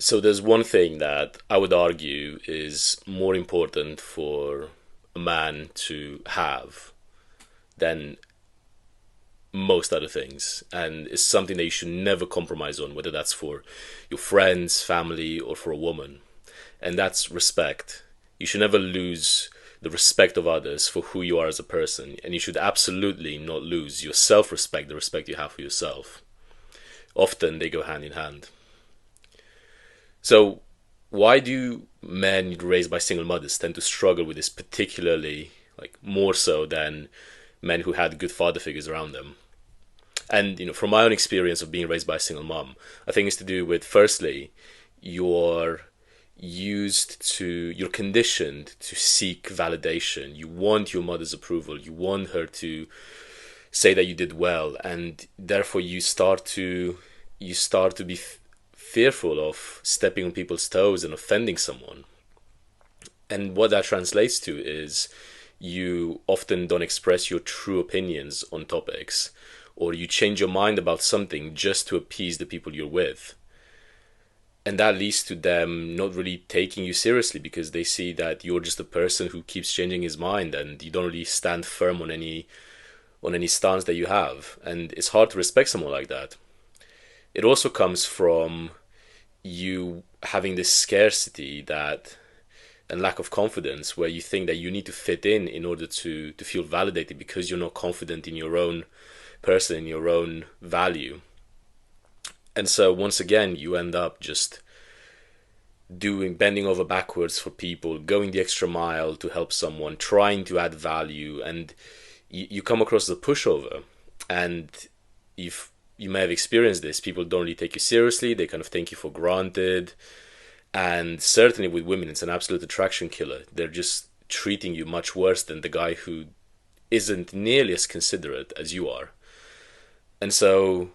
So there's one thing that I would argue is more important for a man to have than most other things, and it's something that you should never compromise on, whether that's for your friends, family, or for a woman, and that's respect. You should never lose the respect of others for who you are as a person, and you should absolutely not lose your self respect, the respect you have for yourself. Often they go hand in hand. So, why do men raised by single mothers tend to struggle with this particularly, like more so than men who had good father figures around them? And from my own experience of being raised by a single mom, I think it's to do with firstly, you're you're conditioned to seek validation. You want your mother's approval. You want her to say that you did well, and therefore you start to be fearful of stepping on people's toes and offending someone. And what that translates to is you often don't express your true opinions on topics, or you change your mind about something just to appease the people you're with. And that leads to them not really taking you seriously because they see that you're just a person who keeps changing his mind and you don't really stand firm on any stance that you have. And it's hard to respect someone like that. It also comes from you having this scarcity that and lack of confidence where you think that you need to fit in order to feel validated because you're not confident in your own person, in your own value. And so once again you end up just doing bending over backwards for people, going the extra mile to help someone, trying to add value, and you come across as a pushover. And if you may have experienced this, people don't really take you seriously, they kind of take you for granted. And certainly with women, it's an absolute attraction killer. They're just treating you much worse than the guy who isn't nearly as considerate as you are. And so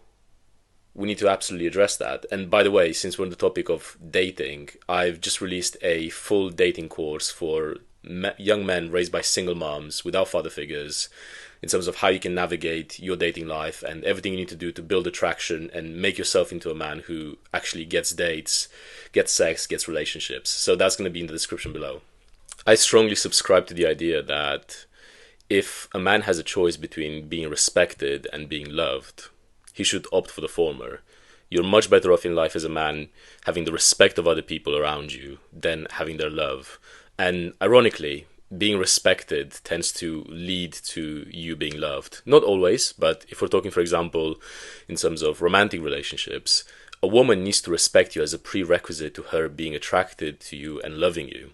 we need to absolutely address that. And by the way, since we're on the topic of dating, I've just released a full dating course for young men raised by single moms without father figures in terms of how you can navigate your dating life and everything you need to do to build attraction and make yourself into a man who actually gets dates, gets sex, gets relationships. So that's going to be in the description below. I strongly subscribe to the idea that if a man has a choice between being respected and being loved, he should opt for the former. You're much better off in life as a man having the respect of other people around you than having their love. And ironically, being respected tends to lead to you being loved. Not always, but if we're talking, for example, in terms of romantic relationships, a woman needs to respect you as a prerequisite to her being attracted to you and loving you.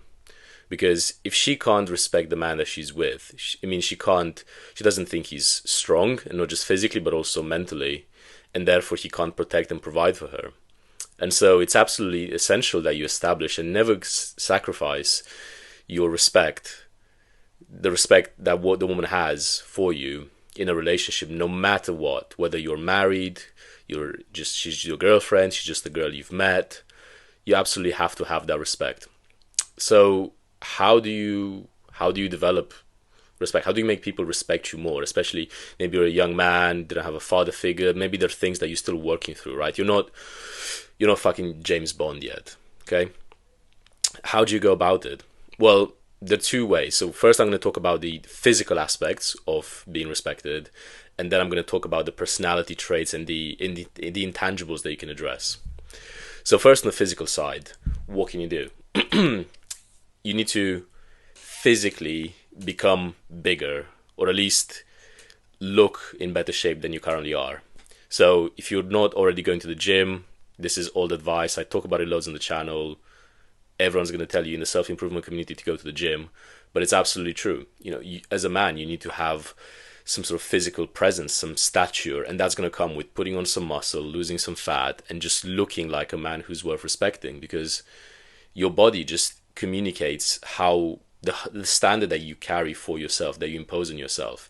Because if she can't respect the man that she's with, she doesn't think he's strong, and not just physically, but also mentally, and therefore he can't protect and provide for her. And so it's absolutely essential that you establish and never sacrifice your respect, the respect that what the woman has for you in a relationship, no matter what, whether you're married, she's your girlfriend, she's just the girl you've met. You absolutely have to have that respect. So how do you develop respect? How do you make people respect you more? Especially maybe you're a young man, didn't have a father figure. Maybe there are things that you're still working through, right? You're not fucking James Bond yet. Okay? How do you go about it? Well, there are two ways. So first I'm going to talk about the physical aspects of being respected, and then I'm going to talk about the personality traits and the intangibles that you can address. So first on the physical side, what can you do? You need to physically become bigger, or at least look in better shape than you currently are. So if you're not already going to the gym, this is old advice. I talk about it loads on the channel. Everyone's going to tell you in the self-improvement community to go to the gym, but it's absolutely true. As a man, you need to have some sort of physical presence, some stature, and that's going to come with putting on some muscle, losing some fat, and just looking like a man who's worth respecting, because your body just communicates how the standard that you carry for yourself, that you impose on yourself.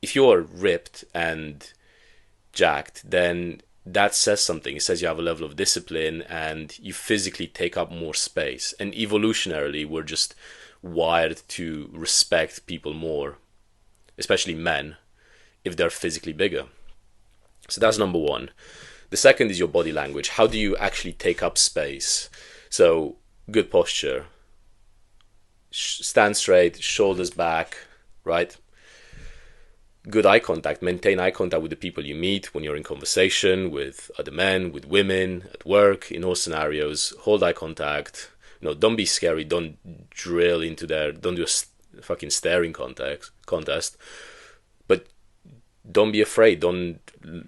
If you're ripped and jacked, then that says something. It says you have a level of discipline and you physically take up more space. And evolutionarily, we're just wired to respect people more, especially men, if they're physically bigger. So that's number one. The second is your body language. How do you actually take up space? So, good posture. Stand straight, shoulders back, right? Good eye contact. Maintain eye contact with the people you meet when you're in conversation with other men, with women, at work, in all scenarios. Hold eye contact. Don't be scary. Don't drill into there. Don't do a fucking staring contest. But don't be afraid. Don't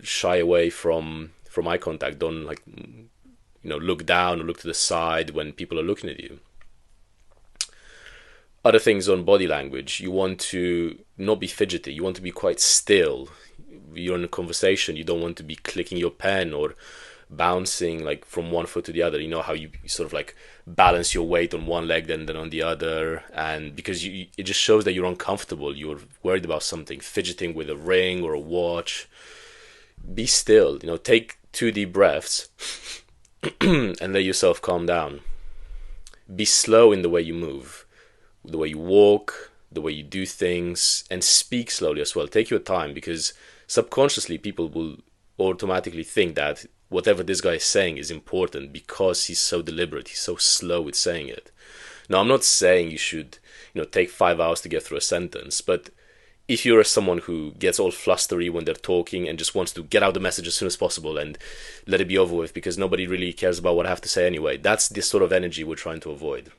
shy away from eye contact. Don't look down or look to the side when people are looking at you. Other things on body language, you want to not be fidgety, you want to be quite still. You're in a conversation, you don't want to be clicking your pen or bouncing like from one foot to the other. You know how you sort of like balance your weight on one leg then on the other, and because it just shows that you're uncomfortable, you're worried about something, fidgeting with a ring or a watch. Be still, take 2 deep breaths and let yourself calm down. Be slow in the way you move, the way you walk, the way you do things, and speak slowly as well. Take your time, because subconsciously people will automatically think that whatever this guy is saying is important because he's so deliberate, he's so slow with saying it. Now, I'm not saying you should, take 5 hours to get through a sentence, but if you're someone who gets all flustery when they're talking and just wants to get out the message as soon as possible and let it be over with because nobody really cares about what I have to say anyway, that's the sort of energy we're trying to avoid.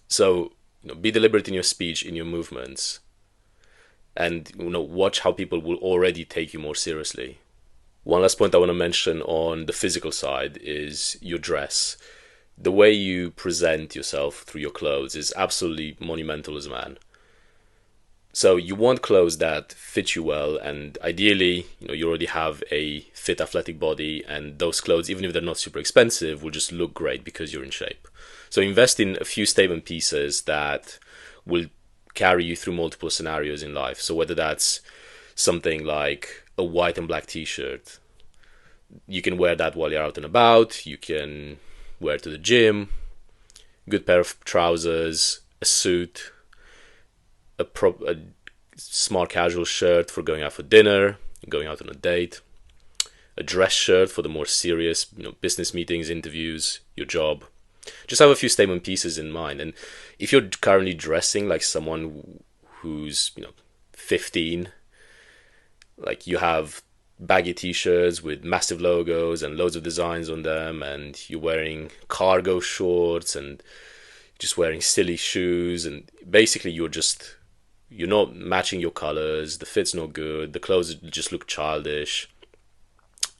So, be deliberate in your speech, in your movements, and watch how people will already take you more seriously. One last point I want to mention on the physical side is your dress. The way you present yourself through your clothes is absolutely monumental as a man. So you want clothes that fit you well, and ideally, you already have a fit athletic body, and those clothes, even if they're not super expensive, will just look great because you're in shape. So invest in a few statement pieces that will carry you through multiple scenarios in life. So whether that's something like a white and black t-shirt, you can wear that while you're out and about. You can wear it to the gym. Good pair of trousers, a suit, a smart casual shirt for going out for dinner, going out on a date, a dress shirt for the more serious, business meetings, interviews, your job. Just have a few statement pieces in mind. And if you're currently dressing like someone who's 15, like you have baggy t-shirts with massive logos and loads of designs on them, and you're wearing cargo shorts and just wearing silly shoes, and basically you're not matching your colors, the fit's not good, the clothes just look childish.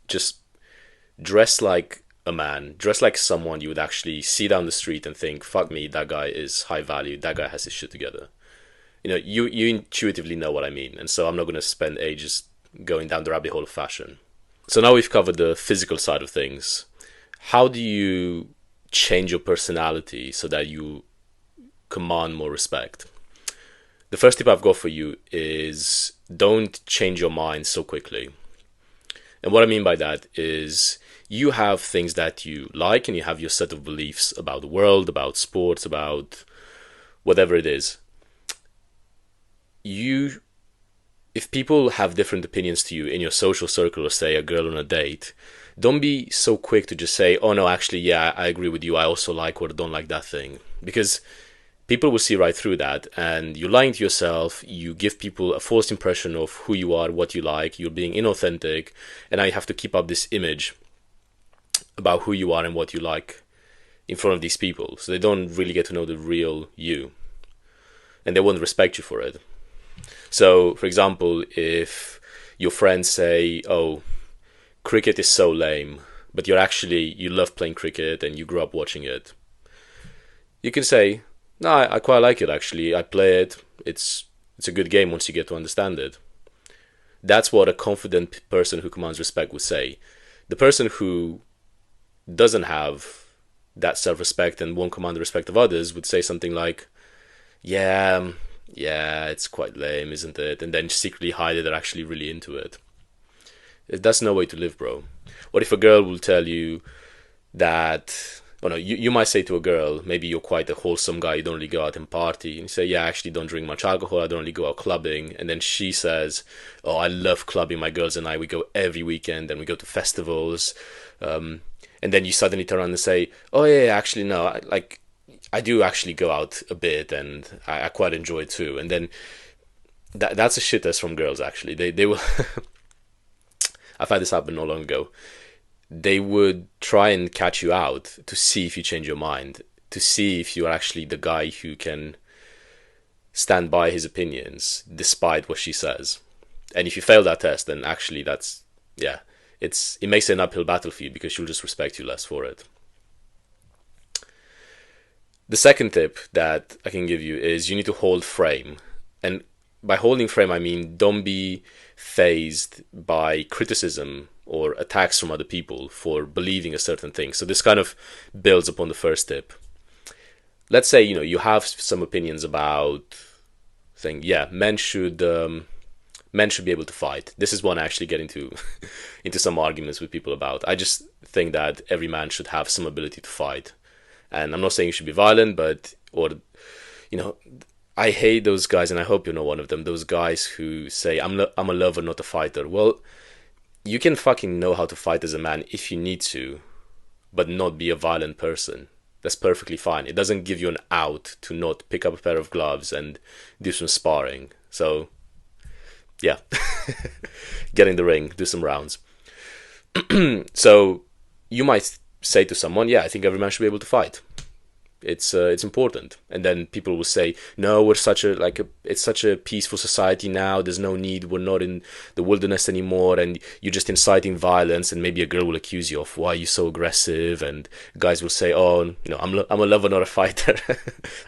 Just dress like a man, dress like someone you would actually see down the street and think, fuck me, that guy is high value, that guy has his shit together. You intuitively know what I mean, and so I'm not going to spend ages going down the rabbit hole of fashion. So now we've covered the physical side of things. How do you change your personality so that you command more respect? The first tip I've got for you is don't change your mind so quickly. And what I mean by that is you have things that you like and you have your set of beliefs about the world, about sports, about whatever it is. If people have different opinions to you in your social circle, or say a girl on a date, don't be so quick to just say, oh no, actually, yeah, I agree with you, I also like or don't like that thing. Because people will see right through that, and you're lying to yourself, you give people a false impression of who you are, what you like, you're being inauthentic, and now you have to keep up this image about who you are and what you like in front of these people. So they don't really get to know the real you, and they won't respect you for it. So, for example, if your friends say, oh, cricket is so lame, but you love playing cricket and you grew up watching it, you can say, no, I quite like it actually. I play it. It's a good game once you get to understand it. That's what a confident person who commands respect would say. The person who doesn't have that self-respect and won't command the respect of others would say something like, yeah, it's quite lame, isn't it? And then secretly hide it, they're actually really into it. That's no way to live, bro. What if a girl will tell you that oh no, you might say to a girl, maybe you're quite a wholesome guy, you don't really go out and party, and you say, yeah, I actually don't drink much alcohol, I don't really go out clubbing, and then she says, oh, I love clubbing, my girls and I, we go every weekend, and we go to festivals, and then you suddenly turn around and say, oh yeah, actually no, I do actually go out a bit, and I quite enjoy it too, and then that's a shit test from girls. Actually, they will. I've had this happen not long ago. They would try and catch you out to see if you change your mind, to see if you are actually the guy who can stand by his opinions despite what she says. And if you fail that test, then actually that's, yeah, it makes it an uphill battle for you because she'll just respect you less for it. The second tip that I can give you is you need to hold frame. And by holding frame, I mean don't be fazed by criticism or attacks from other people for believing a certain thing. So this kind of builds upon the first tip. Let's say, you have some opinions about saying, yeah, men should be able to fight. This is one I actually get into into some arguments with people about. I just think that every man should have some ability to fight. And I'm not saying you should be violent, you know, I hate those guys, and I hope you're not one of them. Those guys who say, I'm a lover, not a fighter. Well, you can fucking know how to fight as a man if you need to, but not be a violent person. That's perfectly fine. It doesn't give you an out to not pick up a pair of gloves and do some sparring. So, yeah, get in the ring, do some rounds. So, you might say to someone, yeah, I think every man should be able to fight. It's important. And then people will say, no, it's such a peaceful society now, there's no need, we're not in the wilderness anymore, and you're just inciting violence. And maybe a girl will accuse you of, why are you so aggressive? And guys will say, oh, I'm a lover, not a fighter.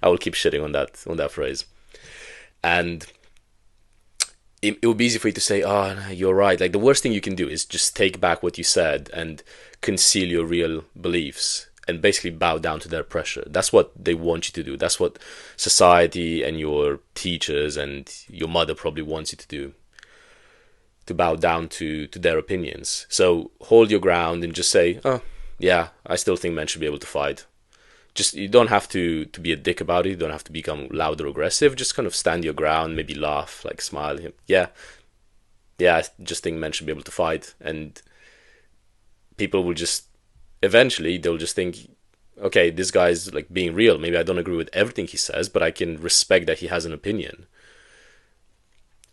I will keep shitting on that phrase. And it would be easy for you to say, oh, no, you're right. Like, the worst thing you can do is just take back what you said and conceal your real beliefs and basically bow down to their pressure. That's what they want you to do. That's what society and your teachers and your mother probably wants you to do, to bow down to their opinions. So hold your ground and just say, oh, yeah, I still think men should be able to fight. Just, you don't have to be a dick about it. You don't have to become loud or aggressive. Just kind of stand your ground, maybe laugh, like smile. Yeah, I just think men should be able to fight. And people will just, eventually they'll just think, okay, this guy's like being real. Maybe I don't agree with everything he says, but I can respect that he has an opinion.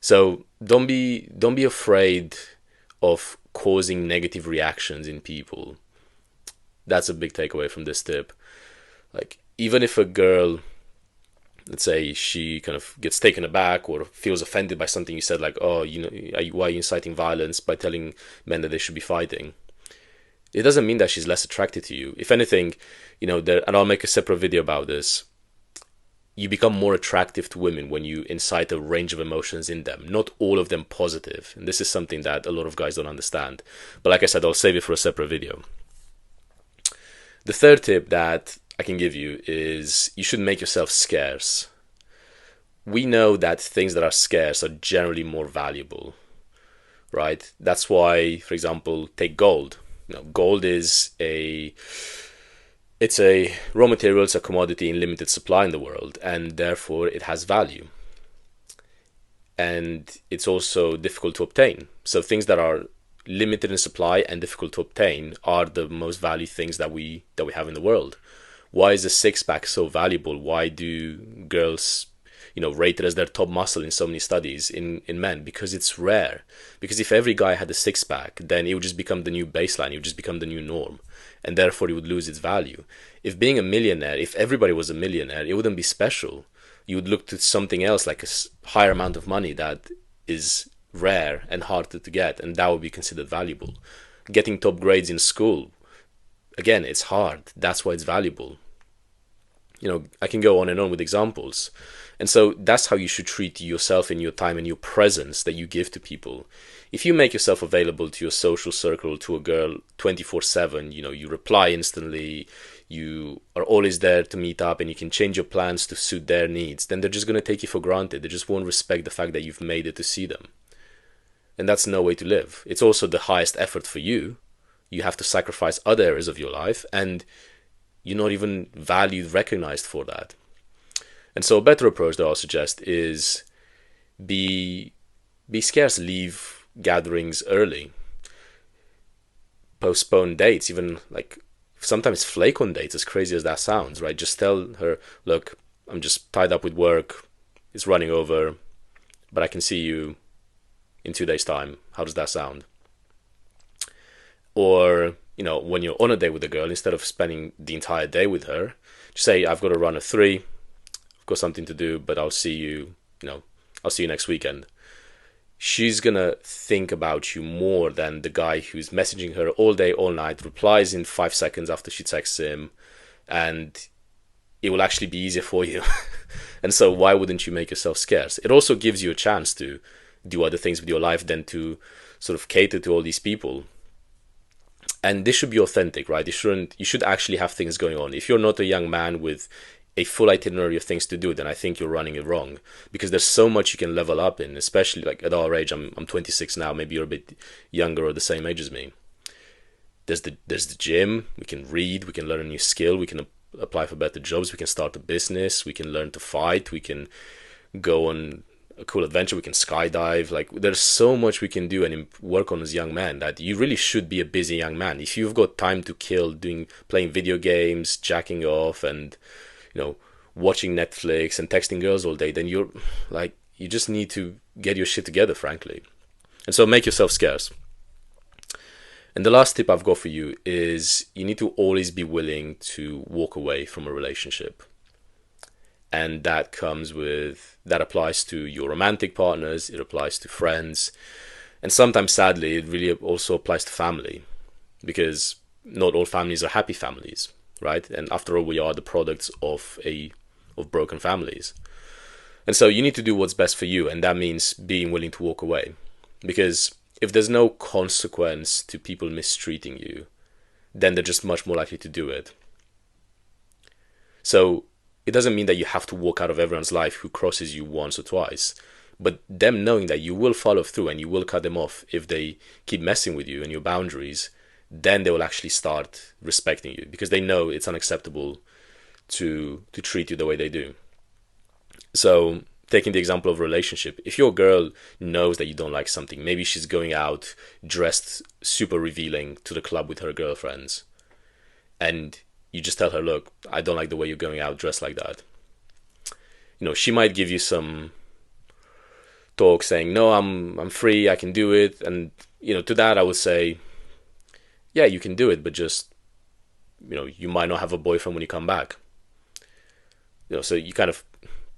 So don't be afraid of causing negative reactions in people. That's a big takeaway from this tip. Like, even if a girl, let's say she kind of gets taken aback or feels offended by something you said, like, oh, why are you inciting violence by telling men that they should be fighting? It doesn't mean that she's less attracted to you. If anything, and I'll make a separate video about this, you become more attractive to women when you incite a range of emotions in them, not all of them positive. And this is something that a lot of guys don't understand. But like I said, I'll save it for a separate video. The third tip that I can give you is you should make yourself scarce. We know that things that are scarce are generally more valuable, right? That's why, for example, take gold. Gold is a raw material, it's a commodity in limited supply in the world, and therefore it has value. And it's also difficult to obtain. So things that are limited in supply and difficult to obtain are the most valued things that we have in the world. Why is a six-pack so valuable? Why do girls rate it as their top muscle in so many studies in men? Because it's rare. Because if every guy had a six-pack, then it would just become the new baseline. It would just become the new norm. And therefore it would lose its value. If being a millionaire, if everybody was a millionaire, it wouldn't be special. You would look to something else, like a higher amount of money that is rare and harder to get, and that would be considered valuable. Getting top grades in school, again, it's hard. That's why it's valuable. I can go on and on with examples. And so that's how you should treat yourself in your time and your presence that you give to people. If you make yourself available to your social circle, to a girl 24/7, you reply instantly, you are always there to meet up, and you can change your plans to suit their needs, then they're just going to take you for granted. They just won't respect the fact that you've made it to see them. And that's no way to live. It's also the highest effort for you. You have to sacrifice other areas of your life, and you're not even valued, recognized for that. And so a better approach that I'll suggest is be scarce, leave gatherings early, postpone dates, even like sometimes flake on dates, as crazy as that sounds, right? Just tell her, look, I'm just tied up with work, it's running over, but I can see you in 2 days' time. How does that sound? Or, when you're on a date with a girl, instead of spending the entire day with her, just say, I've got to run at 3, I've got something to do, but I'll see you, I'll see you next weekend. She's gonna think about you more than the guy who's messaging her all day, all night, replies in 5 seconds after she texts him, and it will actually be easier for you. And so why wouldn't you make yourself scarce? It also gives you a chance to do other things with your life than to sort of cater to all these people. And this should be authentic, right? You should actually have things going on. If you're not a young man with a full itinerary of things to do, then I think you're running it wrong, because there's so much you can level up in, especially like at our age. I'm 26 now. Maybe you're a bit younger or the same age as me. There's the gym. We can read. We can learn a new skill. We can apply for better jobs. We can start a business. We can learn to fight. We can go on a cool adventure. We can skydive. Like, there's so much we can do and work on as young men that you really should be a busy young man. If you've got time to kill playing video games, jacking off, and watching Netflix and texting girls all day, then you just need to get your shit together, frankly. And so make yourself scarce. And the last tip I've got for you is you need to always be willing to walk away from a relationship. And that applies to your romantic partners, it applies to friends, and sometimes, sadly, it really also applies to family, because not all families are happy families, right? And after all, we are the products of broken families. And so you need to do what's best for you, and that means being willing to walk away. Because if there's no consequence to people mistreating you, then they're just much more likely to do it. So it doesn't mean that you have to walk out of everyone's life who crosses you once or twice, but them knowing that you will follow through and you will cut them off if they keep messing with you and your boundaries, then they will actually start respecting you, because they know it's unacceptable to treat you the way they do. So, taking the example of a relationship, if your girl knows that you don't like something, maybe she's going out dressed super revealing to the club with her girlfriends, and you just tell her, look, I don't like the way you're going out dressed like that. She might give you some talk saying, no, I'm free, I can do it. And, to that I would say, yeah, you can do it, but just, you might not have a boyfriend when you come back. So you kind of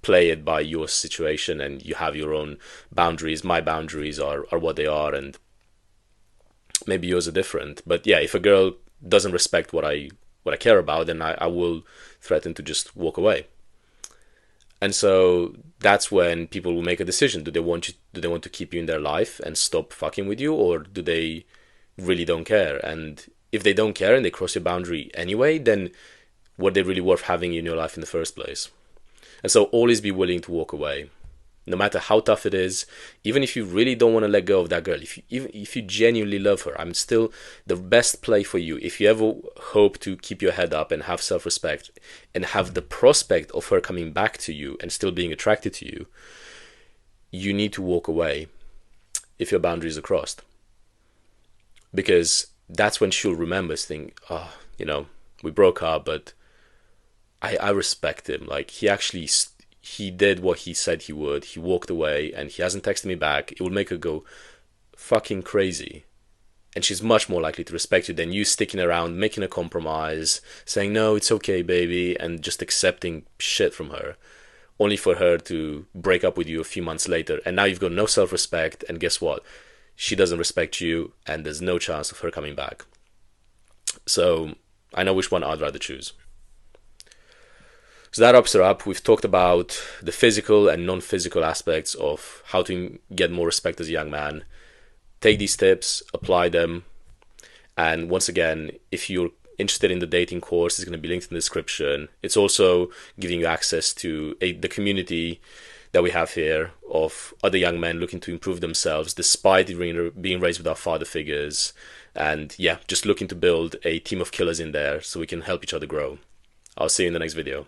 play it by your situation, and you have your own boundaries. My boundaries are what they are, and maybe yours are different. But yeah, if a girl doesn't respect what I care about, then I will threaten to just walk away. And so that's when people will make a decision. Do they want to keep you in their life and stop fucking with you, or do they really don't care? And if they don't care and they cross your boundary anyway, then were they really worth having you in your life in the first place? And so always be willing to walk away, no matter how tough it is. Even if you really don't want to let go of that girl, if you genuinely love her, I'm still the best play for you. If you ever hope to keep your head up and have self-respect and have the prospect of her coming back to you and still being attracted to you, you need to walk away if your boundaries are crossed. Because that's when she'll remember, think, oh, we broke up, but I respect him. Like, he did what he said he would. He walked away and he hasn't texted me back. It will make her go fucking crazy. And she's much more likely to respect you than you sticking around, making a compromise, saying, no, it's okay, baby, and just accepting shit from her, only for her to break up with you a few months later. And now you've got no self-respect, and guess what? She doesn't respect you, and there's no chance of her coming back. So I know which one I'd rather choose. So that wraps her up. We've talked about the physical and non-physical aspects of how to get more respect as a young man. Take these tips, apply them, and once again, if you're interested in the dating course, it's going to be linked in the description. It's also giving you access to the community that we have here of other young men looking to improve themselves despite being raised without father figures, and just looking to build a team of killers in there so we can help each other grow. I'll see you in the next video.